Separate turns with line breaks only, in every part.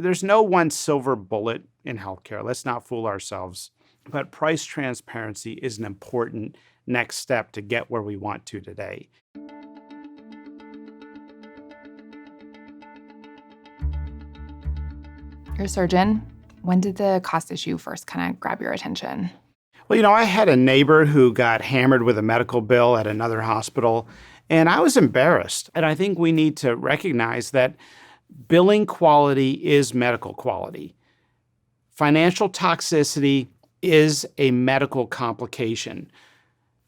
there's no one silver bullet in healthcare. Let's not fool ourselves. But price transparency is an important next step to get where we want to today.
You're a surgeon. When did the cost issue first kind of grab your attention?
Well, I had a neighbor who got hammered with a medical bill at another hospital, and I was embarrassed. And I think we need to recognize that billing quality is medical quality. Financial toxicity is a medical complication.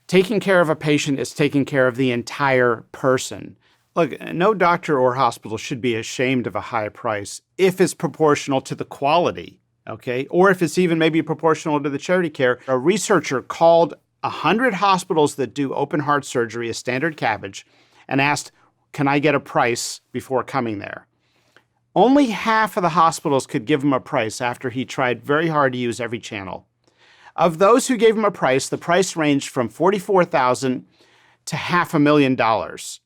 Taking care of a patient is taking care of the entire person. Look, no doctor or hospital should be ashamed of a high price if it's proportional to the quality, okay? Or if it's even maybe proportional to the charity care. A researcher called 100 hospitals that do open heart surgery a standard cabbage and asked, can I get a price before coming there? Only half of the hospitals could give him a price after he tried very hard to use every channel. Of those who gave him a price, the price ranged from $44,000 to $500,000,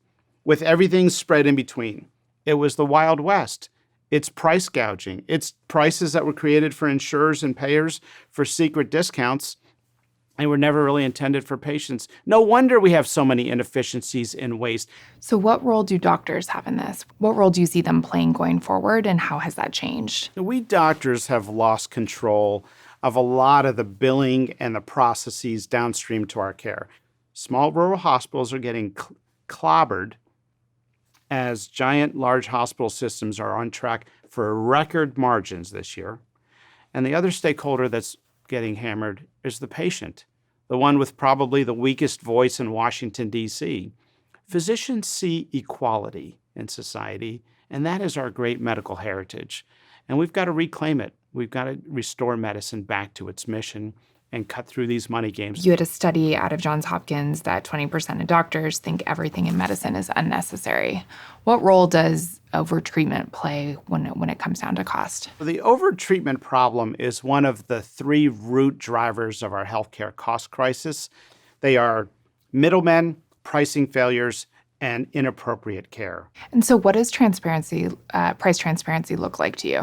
with everything spread in between. It was the Wild West. It's price gouging. It's prices that were created for insurers and payers for secret discounts and were never really intended for patients. No wonder we have so many inefficiencies and waste.
So what role do doctors have in this? What role do you see them playing going forward, and how has that changed?
We doctors have lost control of a lot of the billing and the processes downstream to our care. Small rural hospitals are getting clobbered as giant, large hospital systems are on track for record margins this year. And the other stakeholder that's getting hammered is the patient, the one with probably the weakest voice in Washington, D.C. Physicians see equality in society, and that is our great medical heritage. And we've got to reclaim it. We've got to restore medicine back to its mission and cut through these money games.
You had a study out of Johns Hopkins that 20% of doctors think everything in medicine is unnecessary. What role does overtreatment play when it comes down to cost?
The overtreatment problem is one of the three root drivers of our healthcare cost crisis. They are middlemen, pricing failures, and inappropriate care.
And so what does price transparency look like to you?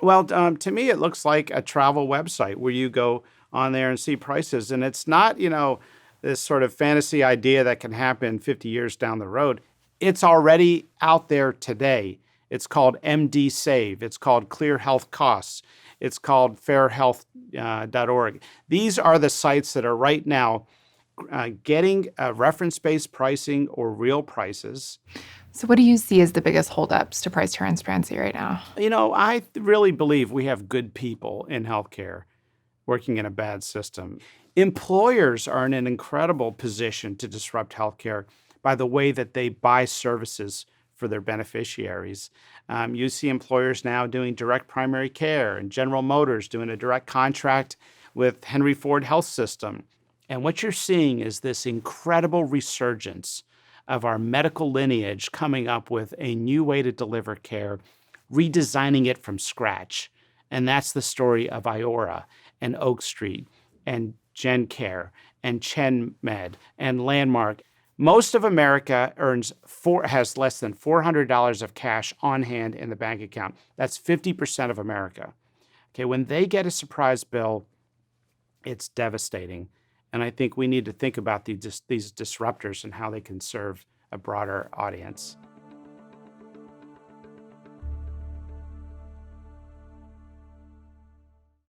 Well, to me, it looks like a travel website where you go on there and see prices. And it's not, this sort of fantasy idea that can happen 50 years down the road. It's already out there today. It's called MD Save. It's called Clear Health Costs. It's called fairhealth.org. These are the sites that are right now getting reference-based pricing or real prices.
So what do you see as the biggest holdups to price transparency right now?
I really believe we have good people in healthcare working in a bad system. Employers are in an incredible position to disrupt healthcare by the way that they buy services for their beneficiaries. You see employers now doing direct primary care, and General Motors doing a direct contract with Henry Ford Health System. And what you're seeing is this incredible resurgence of our medical lineage coming up with a new way to deliver care, redesigning it from scratch. And that's the story of Iora and Oak Street and GenCare and ChenMed and Landmark. Most of America has less than $400 of cash on hand in the bank account. That's 50% of America. Okay, when they get a surprise bill, it's devastating. And I think we need to think about these disruptors and how they can serve a broader audience.